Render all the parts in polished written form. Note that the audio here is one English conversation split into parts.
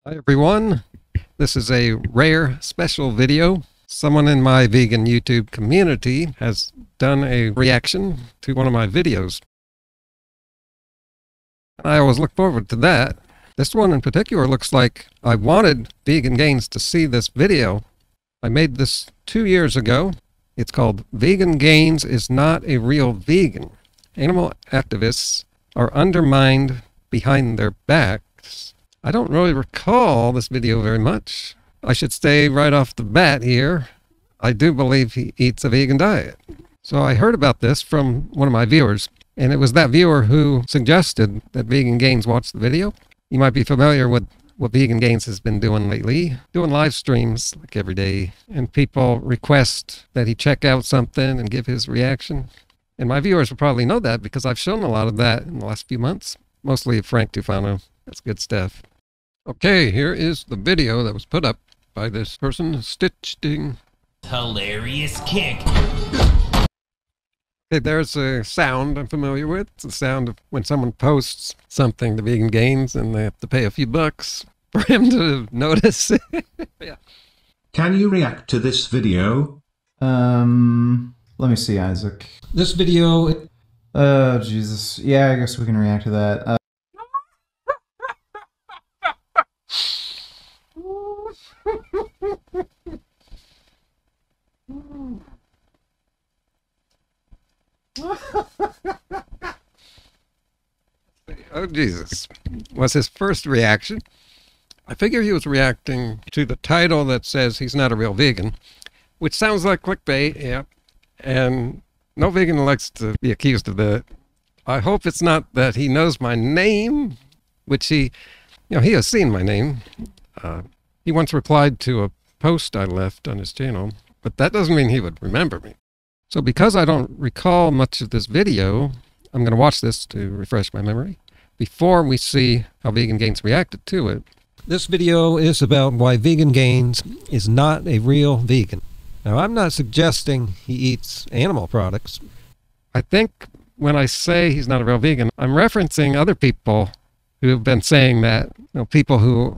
Hi everyone, this is a rare special video. Someone in my vegan YouTube community has done a reaction to one of my videos. I always look forward to that. This one in particular looks like I wanted VeganGains to see this video. I made this 2 years ago. It's called VeganGains is Not a Real Vegan. Animal activists are undermined behind their backs. I don't really recall this video very much. I should say right off the bat here, I do believe he eats a vegan diet. So I heard about this from one of my viewers, and it was that viewer who suggested that VeganGains watch the video. You might be familiar with what VeganGains has been doing lately, doing live streams like every day, and people request that he check out something and give his reaction. And my viewers will probably know that because I've shown a lot of that in the last few months, mostly Frank Tufano. That's good stuff. Okay, here is the video that was put up by this person, Stitching. Hilarious kick. Okay, there's a sound I'm familiar with. It's the sound of when someone posts something to VeganGains and they have to pay a few bucks for him to notice. Yeah. Can you react to this video? Let me see, Isaac. This video... Oh, Jesus. Yeah, I guess we can react to that. Oh, Jesus. Was his first reaction. I figure he was reacting to the title that says he's not a real vegan, which sounds like clickbait, yeah. And no vegan likes to be accused of that. I hope it's not that he knows my name, which he has seen my name. He once replied to a post I left on his channel, but that doesn't mean he would remember me. So because I don't recall much of this video, I'm going to watch this to refresh my memory before we see how VeganGains reacted to it. This video is about why VeganGains is not a real vegan. Now, I'm not suggesting he eats animal products. I think when I say he's not a real vegan, I'm referencing other people who have been saying that, people who,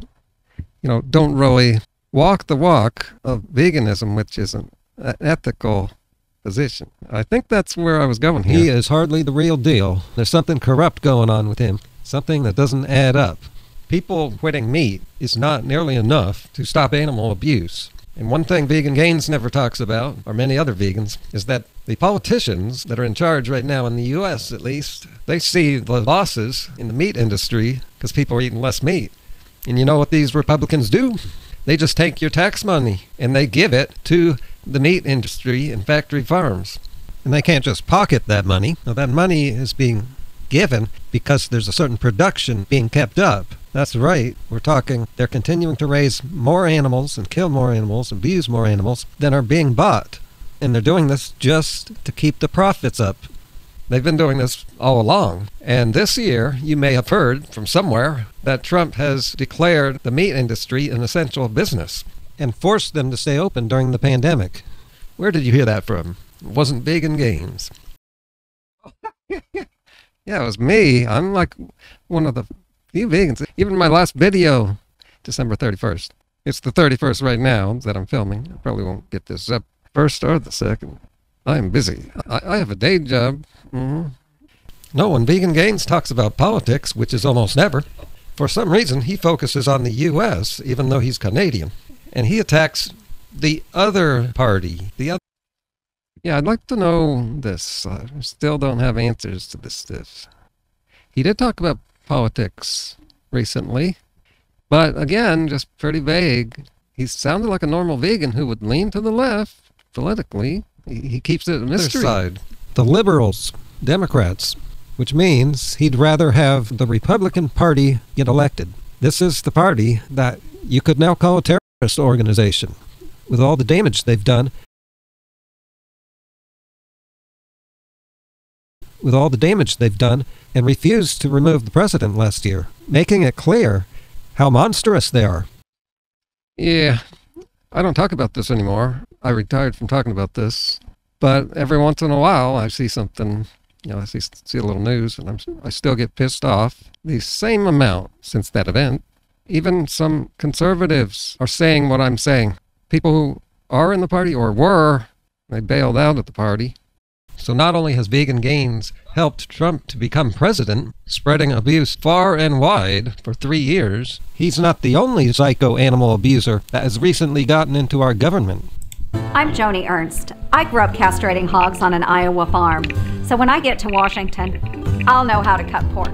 don't really walk the walk of veganism, which is an ethical position. I think that's where I was going here. He is hardly the real deal. There's something corrupt going on with him, something that doesn't add up. People quitting meat is not nearly enough to stop animal abuse. And one thing VeganGains never talks about, or many other vegans, is that the politicians that are in charge right now in the U.S. at least, they see the losses in the meat industry because people are eating less meat. And you know what these Republicans do? They just take your tax money and they give it to the meat industry and factory farms. And they can't just pocket that money. Now, that money is being given because there's a certain production being kept up. That's right. We're talking they're continuing to raise more animals and kill more animals, abuse more animals than are being bought. And they're doing this just to keep the profits up. They've been doing this all along. And this year, you may have heard from somewhere that Trump has declared the meat industry an essential business and forced them to stay open during the pandemic. Where did you hear that from? It wasn't VeganGains. Yeah, it was me. I'm like one of the few vegans. Even my last video, December 31st. It's the 31st right now that I'm filming. I probably won't get this up first or the second. I am busy. I have a day job. No, when VeganGains talks about politics, which is almost never, for some reason he focuses on the U.S., even though he's Canadian. And he attacks the other party. Yeah, I'd like to know this. I still don't have answers to this stuff. He did talk about politics recently, but again, just pretty vague. He sounded like a normal vegan who would lean to the left politically. He keeps it a mystery. Side, the liberals, Democrats, which means he'd rather have the Republican Party get elected. This is the party that you could now call a terrorist organization with all the damage they've done. And refused to remove the president last year, making it clear how monstrous they are. Yeah, I don't talk about this anymore. I retired from talking about this, but every once in a while I see something, I see a little news, and I still get pissed off the same amount since that event. Even some conservatives are saying what I'm saying. People who are in the party or were, they bailed out of the party. So not only has VeganGains helped Trump to become president, spreading abuse far and wide for 3 years, he's not the only psycho animal abuser that has recently gotten into our government. I'm Joni Ernst. I grew up castrating hogs on an Iowa farm. So when I get to Washington, I'll know how to cut pork.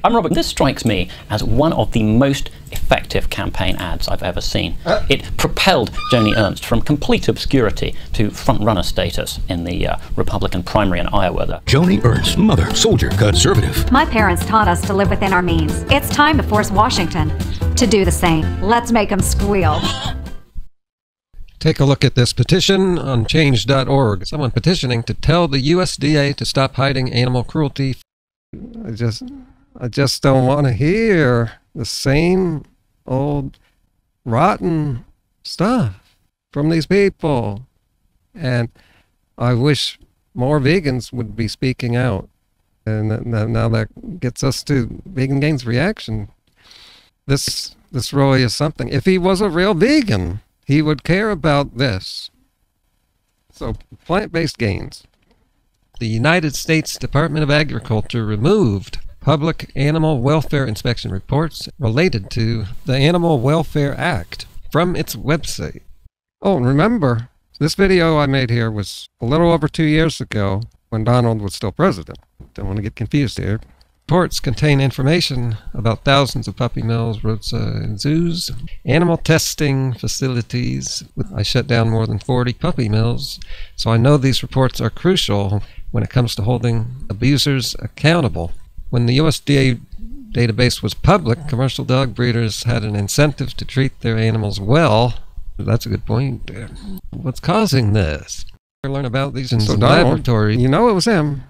I'm Robert. This strikes me as one of the most effective campaign ads I've ever seen. It propelled Joni Ernst from complete obscurity to front-runner status in the Republican primary in Iowa. Joni Ernst, mother, soldier, conservative. My parents taught us to live within our means. It's time to force Washington to do the same. Let's make them squeal. Take a look at this petition on change.org. Someone petitioning to tell the USDA to stop hiding animal cruelty. I just don't want to hear the same old rotten stuff from these people. And I wish more vegans would be speaking out. And now that gets us to VeganGains reaction. This really is something. If he was a real vegan, he would care about this. So, plant-based gains. The United States Department of Agriculture removed public animal welfare inspection reports related to the Animal Welfare Act from its website. Oh, and remember, this video I made here was a little over 2 years ago when Donald was still president. Don't want to get confused here. Reports contain information about thousands of puppy mills, roadside zoos, animal testing facilities. I shut down more than 40 puppy mills, so I know these reports are crucial when it comes to holding abusers accountable. When the USDA database was public, commercial dog breeders had an incentive to treat their animals well. That's a good point. What's causing this? Learn about these in the laboratory. You know it was him,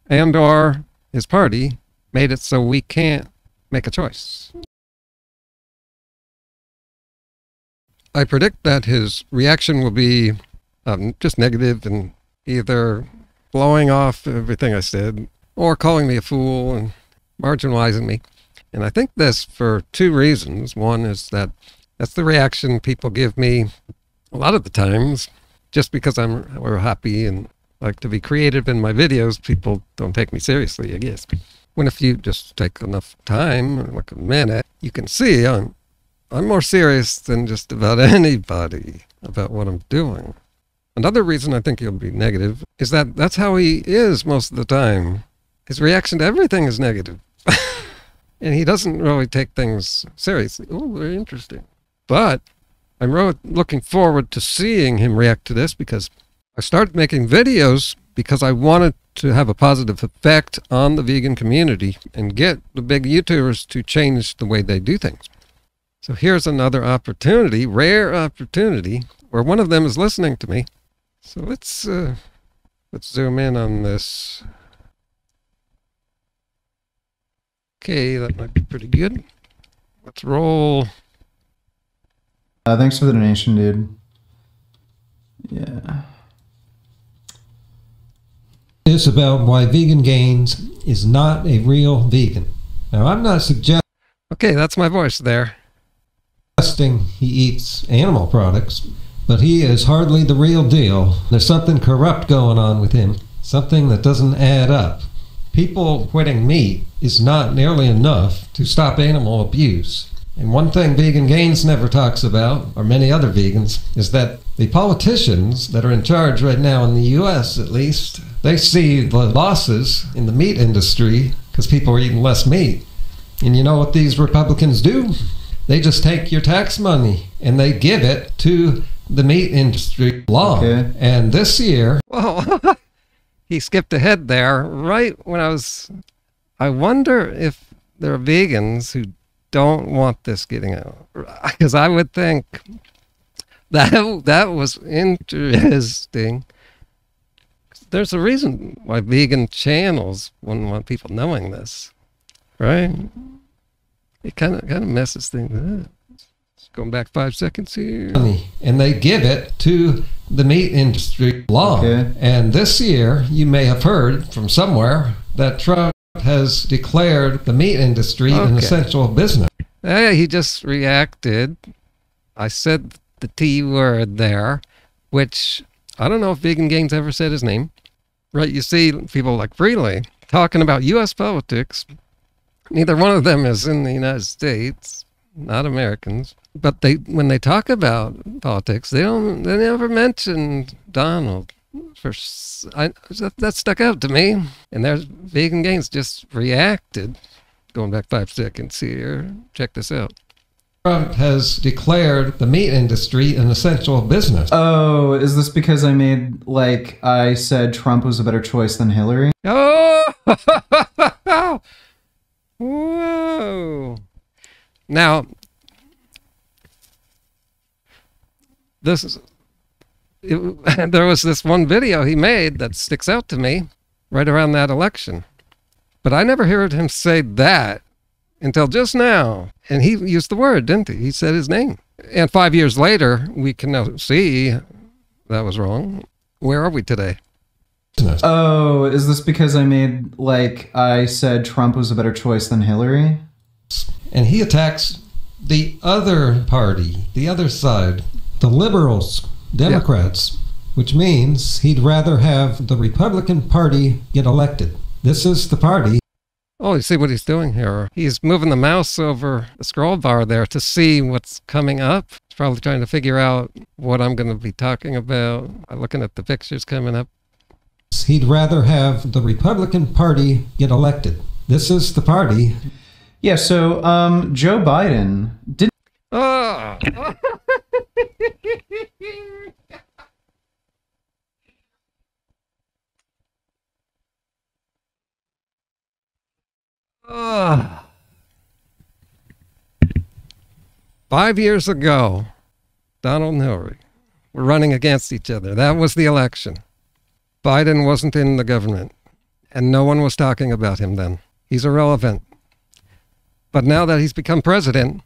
and or his party made it so we can't make a choice. I predict that his reaction will be just negative and either blowing off everything I said or calling me a fool and marginalizing me. And I think this for two reasons. One is that that's the reaction people give me a lot of the times, just because we're happy and like to be creative in my videos. People don't take me seriously, I guess. When if you just take enough time, like a minute, you can see I'm more serious than just about anybody about what I'm doing. Another reason I think he'll be negative is that that's how he is most of the time. His reaction to everything is negative. And he doesn't really take things seriously. Oh, very interesting. But I'm really looking forward to seeing him react to this, because I started making videos because I wanted to have a positive effect on the vegan community and get the big YouTubers to change the way they do things. So here's another opportunity, rare opportunity, where one of them is listening to me. So let's zoom in on this. Okay, that might be pretty good. Let's roll. Thanks for the donation, dude. Yeah. It's about why VeganGains is not a real vegan. Now, I'm not suggesting... Okay, that's my voice there. He eats animal products, but he is hardly the real deal. There's something corrupt going on with him, something that doesn't add up. People quitting meat is not nearly enough to stop animal abuse. And one thing VeganGains never talks about, or many other vegans, is that the politicians that are in charge right now in the US, at least, they see the losses in the meat industry because people are eating less meat. And you know what these Republicans do? They just take your tax money and they give it to the meat industry law. Okay. And this year... Whoa, he skipped ahead there right when I wonder if there are vegans who don't want this getting out, because I would think that was interesting. There's a reason why vegan channels wouldn't want people knowing this, right? It kind of messes things up. Going back 5 seconds here. And they give it to the meat industry law. Okay. And this year, you may have heard from somewhere that Trump has declared the meat industry an essential business. He just reacted. I said the T word there, which I don't know if VeganGains ever said his name. Right, you see people like Freely talking about U.S. politics. Neither one of them is in the United States, not Americans. But when they talk about politics, they never mention Donald. That stuck out to me. And there's VeganGains just reacted. Going back 5 seconds here. Check this out. Trump has declared the meat industry an essential business. Oh, is this because I said Trump was a better choice than Hillary? Oh! Whoa! Now, there was this one video he made that sticks out to me right around that election. But I never heard him say that until just now. And he used the word, didn't he? He said his name. And 5 years later, we can now see that was wrong. Where are we today? Oh, is this because I said Trump was a better choice than Hillary? And he attacks the other party, the other side, the liberals, Democrats, which means he'd rather have the Republican Party get elected. This is the party. Oh, you see what he's doing here? He's moving the mouse over the scroll bar there to see what's coming up. He's probably trying to figure out what I'm going to be talking about, looking at the pictures coming up. He'd rather have the Republican Party get elected. This is the party. Yeah, so Joe Biden didn't... Oh! Oh. 5 years ago, Donald and Hillary were running against each other. That was the election. Biden wasn't in the government, and no one was talking about him then. He's irrelevant. But now that he's become president,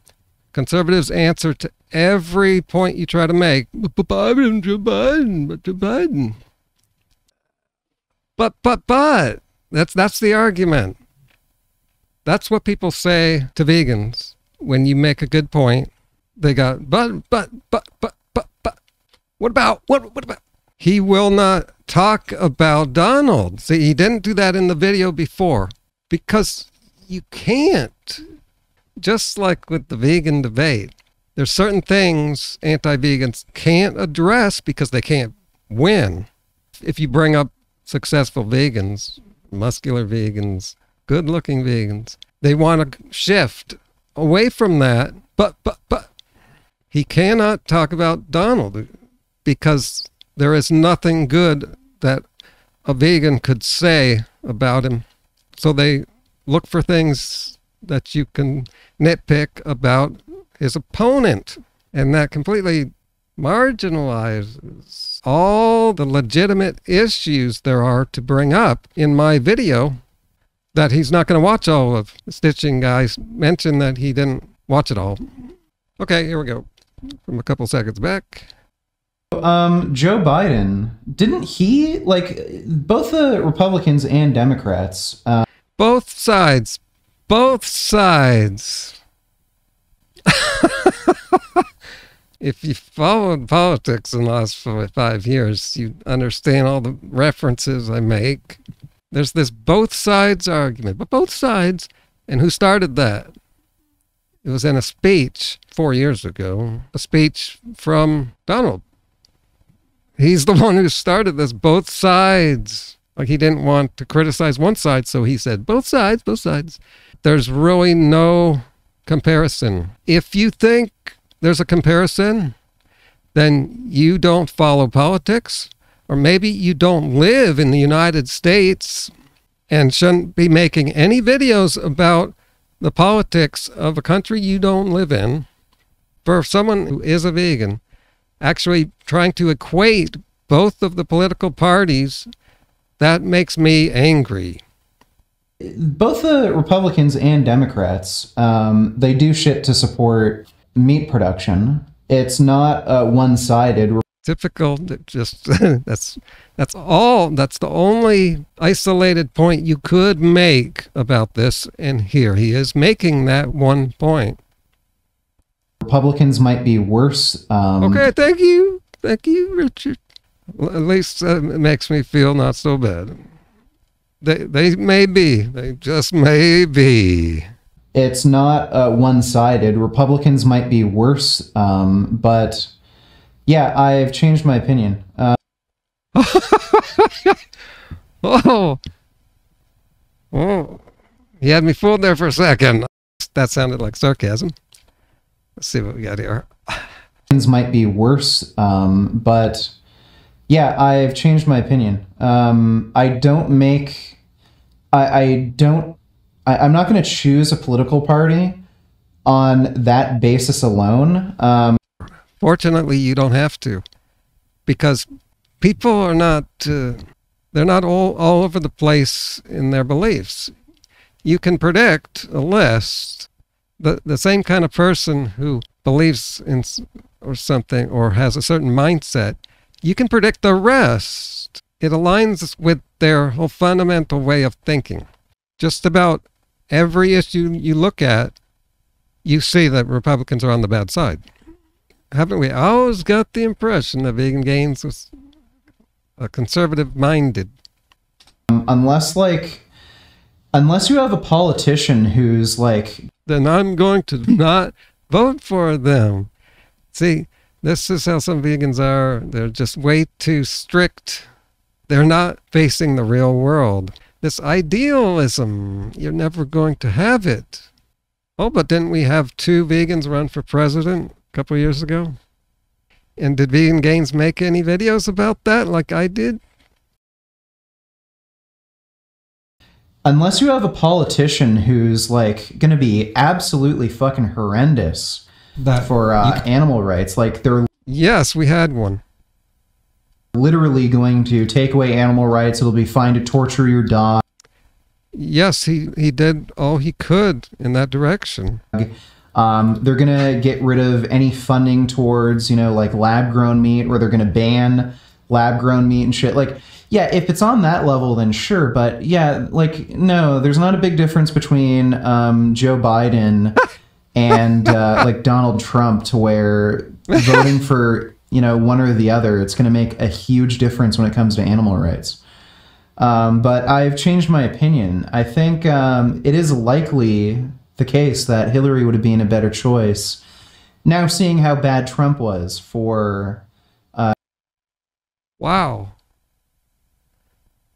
conservatives answer to every point you try to make. Biden, Joe Biden, but Joe Biden. But. That's the argument. That's what people say to vegans when you make a good point. They got, but. What about? He will not talk about Donald. See, he didn't do that in the video before because you can't. Just like with the vegan debate, there's certain things anti-vegans can't address because they can't win. If you bring up successful vegans, muscular vegans, good-looking vegans, they want to shift away from that. But he cannot talk about Donald because there is nothing good that a vegan could say about him. So they look for things that you can nitpick about his opponent, and that completely marginalizes all the legitimate issues there are to bring up in my video that he's not going to watch all of. The Stitching guys mentioned that he didn't watch it all. Okay, here we go. From a couple seconds back. Joe Biden, didn't he, both the Republicans and Democrats... Both sides. If you followed politics in the last 5 years, you understand all the references I make. There's this both sides argument, but both sides, and who started that? It was in a speech 4 years ago, a speech from Donald. He's the one who started this both sides. Like he didn't want to criticize one side, so he said, both sides, both sides. There's really no comparison. If you think there's a comparison, then you don't follow politics, or maybe you don't live in the United States and shouldn't be making any videos about the politics of a country you don't live in. For someone who is a vegan, actually trying to equate both of the political parties, that makes me angry. Both the Republicans and Democrats, they do shit to support meat production. It's not one-sided. Typical. Just that's all. That's the only isolated point you could make about this. And here he is making that one point. Republicans might be worse. Okay, thank you, Richard. Well, at least it makes me feel not so bad. They may be. They just may be. It's not one-sided. Republicans might be worse, but yeah, I've changed my opinion. Oh, you had me fooled there for a second. That sounded like sarcasm. Let's see what we got here. Might be worse, but yeah, I've changed my opinion. I'm not going to choose a political party on that basis alone. Fortunately, you don't have to, because people are not, they're not all over the place in their beliefs. You can predict a list, the same kind of person who believes in or something or has a certain mindset, you can predict the rest. It aligns with their whole fundamental way of thinking. Just about every issue you look at, you see that Republicans are on the bad side. Haven't we always got the impression that VeganGains was a conservative-minded? Unless you have a politician who's like... Then I'm going to not vote for them. See, this is how some vegans are. They're just way too strict. They're not facing the real world. This idealism, you're never going to have it. Oh, but didn't we have 2 vegans run for president a couple years ago? And did VeganGains make any videos about that like I did? Unless you have a politician who's like going to be absolutely fucking horrendous for animal rights, like they're... Yes, we had one. Literally going to take away animal rights. It'll be fine to torture your dog. Yes, he did all he could in that direction. They're going to get rid of any funding towards, like lab-grown meat, or they're going to ban lab-grown meat and shit. Like, yeah, if it's on that level, then sure. But yeah, like, no, there's not a big difference between Joe Biden and like Donald Trump, to where voting for, one or the other, it's going to make a huge difference when it comes to animal rights. But I've changed my opinion. I think it is likely the case that Hillary would have been a better choice. Now seeing how bad Trump was for... Wow.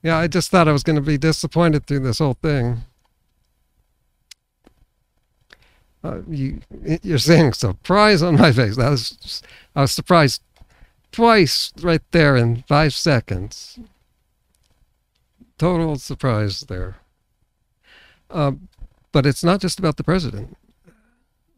Yeah, I just thought I was going to be disappointed through this whole thing. You're seeing surprise on my face. I was surprised twice right there in 5 seconds. Total surprise there. But it's not just about the president.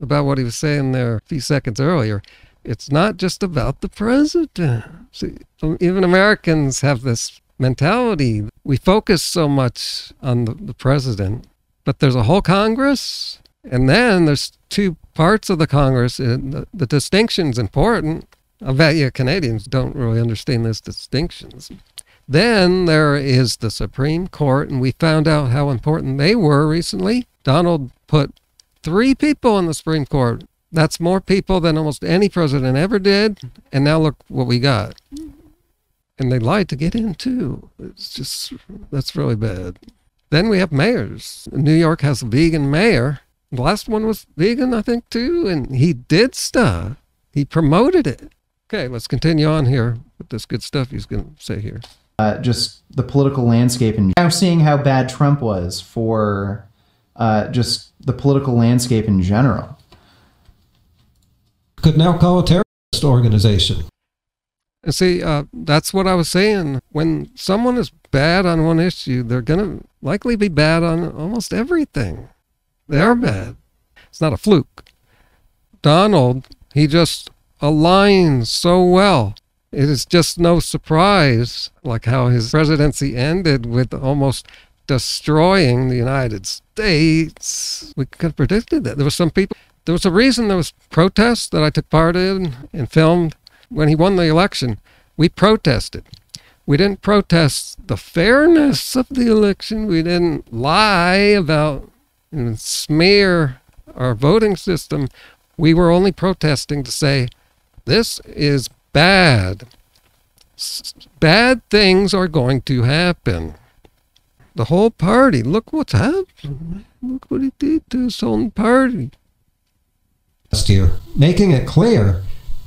About what he was saying there a few seconds earlier. It's not just about the president. See, even Americans have this mentality. We focus so much on the president, but there's a whole Congress, and then there's 2 parts of the Congress, and the distinction's important. I bet you Canadians don't really understand those distinctions. Then there is the Supreme Court, and we found out how important they were recently. Donald put 3 people on the Supreme Court. That's more people than almost any president ever did. And now look what we got. And they lied to get in too. It's just, that's really bad. Then we have mayors. New York has a vegan mayor. The last one was vegan, I think, too. And he did stuff. He promoted it. Okay, let's continue on here with this good stuff he's going to say here. Just the political landscape, and now seeing how bad Trump was for just the political landscape in general. Could now call a terrorist organization. And see, that's what I was saying. When someone is bad on one issue, they're going to likely be bad on almost everything. They're bad. It's not a fluke. Donald, he just aligns so well. It is just no surprise, like how his presidency ended with almost destroying the United States. We could have predicted that. There was a reason there was protests that I took part in and filmed when he won the election. We protested. We didn't protest the fairness of the election. We didn't lie about and smear our voting system. We were only protesting to say, this is bad. Bad things are going to happen. The whole party, look what's happened. Look what he did to his own party. Last year, making it clear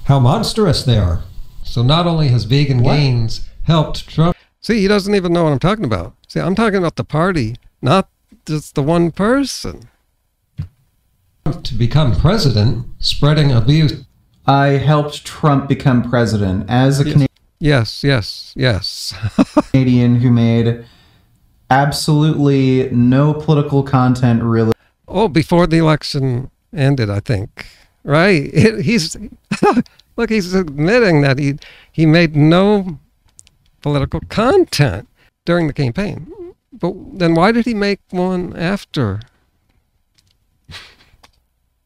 how monstrous they are. So not only has VeganGains helped Trump... See, he doesn't even know what I'm talking about. See, I'm talking about the party, not just the one person. ...to become president, spreading abuse. I helped Trump become president as a Canadian. Yes. Canadian who made absolutely no political content really. Oh, before the election ended, I think. Right? He's look, he's admitting that he made no political content during the campaign. But then why did he make one after?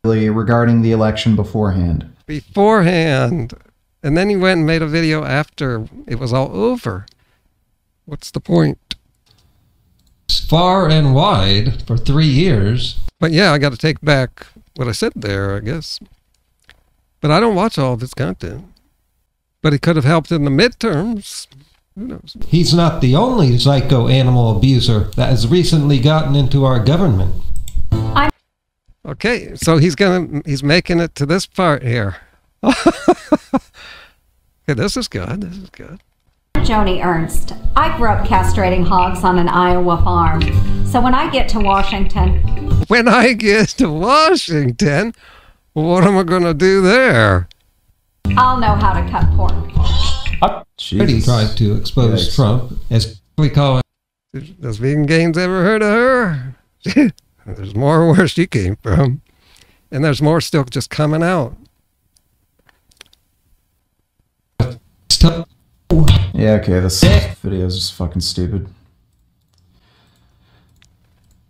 Regarding the election beforehand. And then he went and made a video after it was all over. What's the point? Far and wide for 3 years. But yeah, I got to take back what I said there, I guess. But I don't watch all of his content. But he could have helped in the midterms. Who knows? He's not the only psycho animal abuser that has recently gotten into our government. Okay, so he's making it to this part here. Okay, this is good. Joni Ernst. I grew up castrating hogs on an Iowa farm. So when I get to Washington... what am I going to do there? I'll know how to cut pork. He tried to expose Trump, as we call it. Does VeganGains ever heard of her? There's more where she came from. And there's more still just coming out. Yeah, okay, this video is just fucking stupid.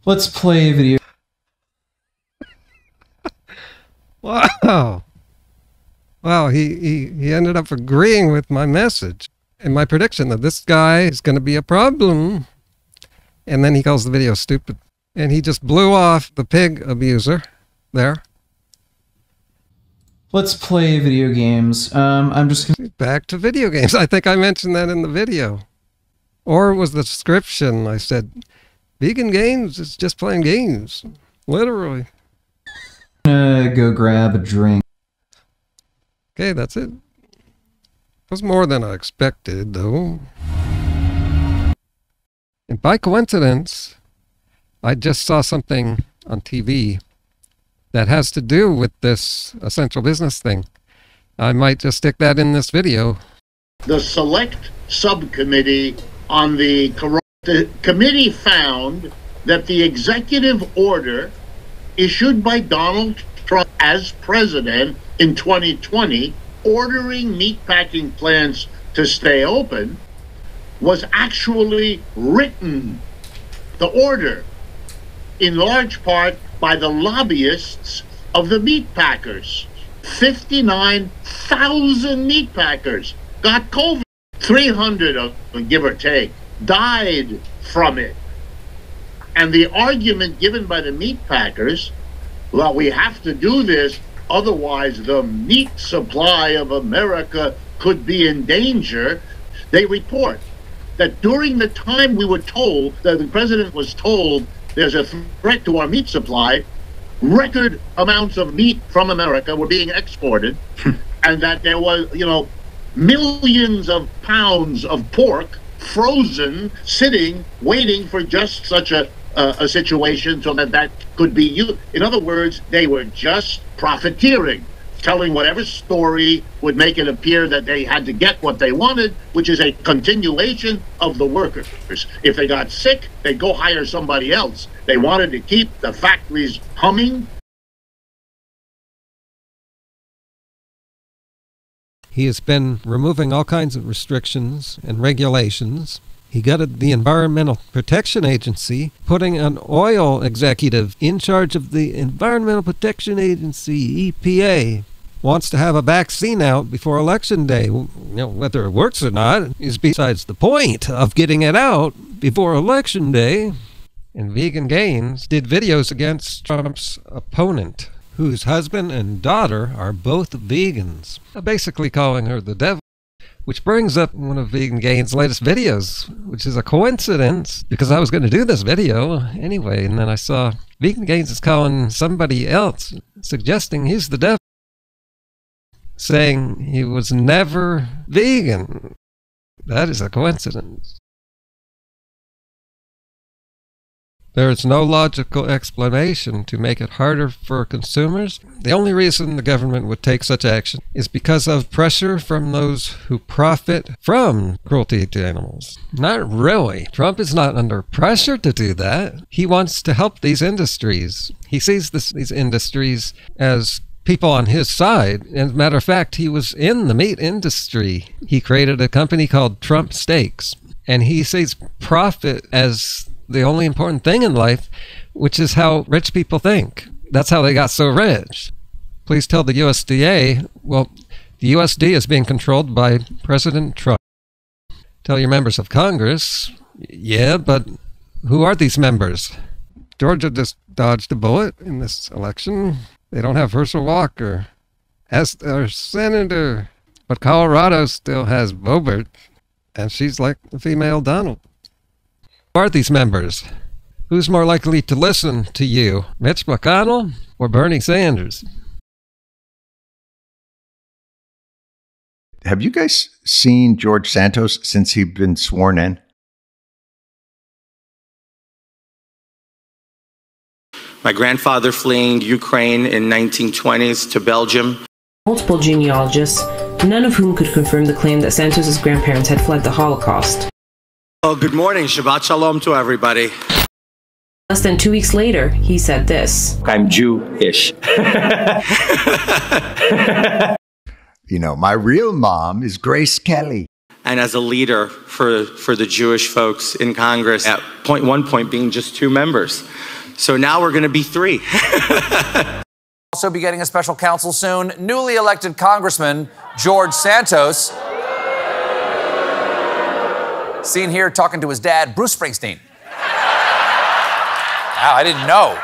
Let's play a video. Wow. Wow, he ended up agreeing with my message and my prediction that this guy is going to be a problem. And then he calls the video stupid. And he just blew off the pig abuser there. Let's play video games. I'm just gonna... Back to video games. I think I mentioned that in the video. Or it was the description. I said, VeganGains is just playing games. Literally. I'm gonna go grab a drink. Okay, that's it. It was more than I expected, though. And by coincidence, I just saw something on TV that has to do with this essential business thing. I might just stick that in this video. The select subcommittee on the committee found that the executive order issued by Donald Trump as president in 2020, ordering meatpacking plants to stay open, was actually written, the order, in large part by the lobbyists of the meat packers. 59,000 meat packers got COVID. 300 of them, give or take, died from it. And the argument given by the meat packers, well, we have to do this, otherwise the meat supply of America could be in danger. They report that during the time we were told, that the president was told there's a threat to our meat supply, record amounts of meat from America were being exported, and that there was, millions of pounds of pork frozen, sitting, waiting for just such a situation so that could be used. In other words, they were just profiteering, telling whatever story would make it appear that they had to get what they wanted, which is a continuation of the workers. If they got sick, they'd go hire somebody else. They wanted to keep the factories humming. He has been removing all kinds of restrictions and regulations. He gutted the Environmental Protection Agency, putting an oil executive in charge of the Environmental Protection Agency, EPA. Wants to have a vaccine out before Election Day. Whether it works or not is besides the point of getting it out before Election Day. And VeganGains did videos against Trump's opponent, whose husband and daughter are both vegans, basically calling her the devil. Which brings up one of VeganGains' latest videos, which is a coincidence because I was going to do this video anyway, and then I saw VeganGains is calling somebody else, suggesting he's the devil, saying he was never vegan. That is a coincidence. There is no logical explanation to make it harder for consumers. The only reason the government would take such action is because of pressure from those who profit from cruelty to animals. Not really. Trump is not under pressure to do that. He wants to help these industries. He sees these industries as people on his side. As a matter of fact, he was in the meat industry. He created a company called Trump Steaks, and he sees profit as the only important thing in life, which is how rich people think. That's how they got so rich. Please tell the USDA, well, the USD is being controlled by President Trump. Tell your members of Congress, yeah, but who are these members? Georgia just dodged a bullet in this election. They don't have Herschel Walker as their senator, but Colorado still has Boebert, and she's like the female Donald. Who are these members? Who's more likely to listen to you, Mitch McConnell or Bernie Sanders? Have you guys seen George Santos since he's been sworn in? My grandfather fleeing Ukraine in 1920s to Belgium. Multiple genealogists, none of whom could confirm the claim that Santos's grandparents had fled the Holocaust. Oh, good morning. Shabbat Shalom to everybody. Less than 2 weeks later, he said this. I'm Jewish. You know, my real mom is Grace Kelly. And as a leader for the Jewish folks in Congress, at one point being just 2 members. So now we're going to be 3. Also be getting a special counsel soon. Newly elected Congressman George Santos. Seen here talking to his dad, Bruce Springsteen. Wow, I didn't know.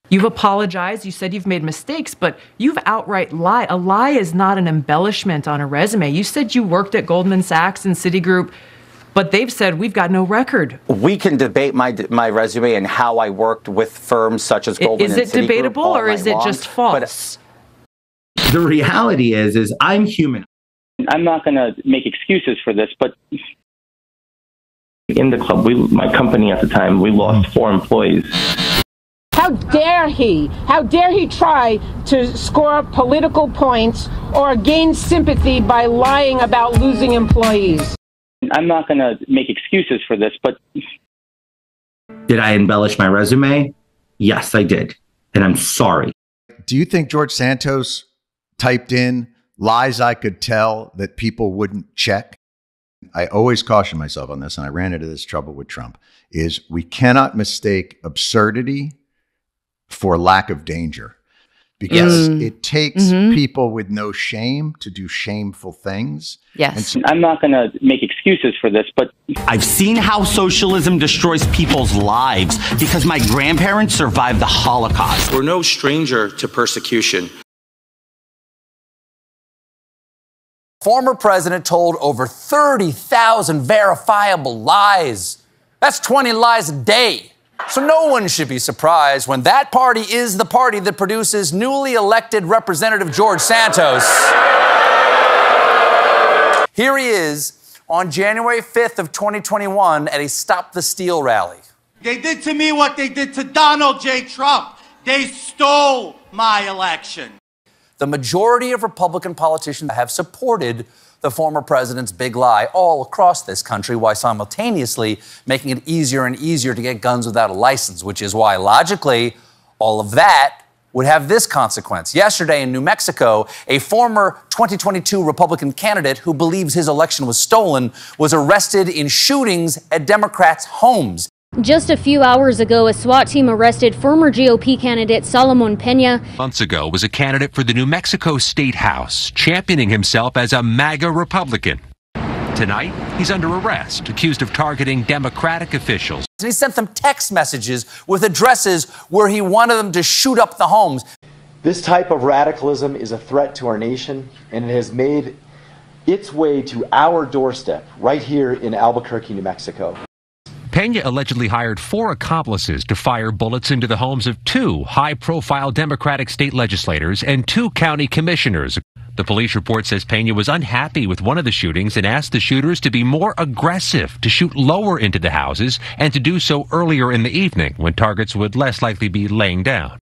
You've apologized, you said you've made mistakes, but you've outright lied. A lie is not an embellishment on a resume. You said you worked at Goldman Sachs and Citigroup, but they've said we've got no record. We can debate my resume and how I worked with firms such as Goldman and Citigroup. Is it debatable or is it just false? But the reality is I'm human. I'm not going to make excuses for this, but in the club, my company at the time, we lost 4 employees. How dare he? How dare he try to score political points or gain sympathy by lying about losing employees? I'm not going to make excuses for this, but did I embellish my resume? Yes, I did. And I'm sorry. Do you think George Santos typed in lies I could tell that people wouldn't check? I always caution myself on this, and I ran into this trouble with Trump, is we cannot mistake absurdity for lack of danger. Because it takes people with no shame to do shameful things. Yes. And so I'm not going to make excuses for this, but I've seen how socialism destroys people's lives because my grandparents survived the Holocaust. We're no stranger to persecution. Former president told over 30,000 verifiable lies. That's 20 lies a day. So no one should be surprised when that party is the party that produces newly elected Representative George Santos. Here he is on January 5th of 2021 at a Stop the Steal rally. They did to me what they did to Donald J. Trump. They stole my election. The majority of Republican politicians have supported the former president's big lie all across this country, while simultaneously making it easier and easier to get guns without a license, which is why, logically, all of that would have this consequence. Yesterday in New Mexico, a former 2022 Republican candidate who believes his election was stolen was arrested in shootings at Democrats' homes. Just a few hours ago, a SWAT team arrested former GOP candidate Solomon Pena. Months ago was a candidate for the New Mexico State House, championing himself as a MAGA Republican. Tonight, he's under arrest, accused of targeting Democratic officials. And he sent them text messages with addresses where he wanted them to shoot up the homes. This type of radicalism is a threat to our nation, and it has made its way to our doorstep right here in Albuquerque, New Mexico. Pena allegedly hired 4 accomplices to fire bullets into the homes of 2 high-profile Democratic state legislators and 2 county commissioners. The police report says Pena was unhappy with one of the shootings and asked the shooters to be more aggressive, to shoot lower into the houses, and to do so earlier in the evening when targets would less likely be laying down.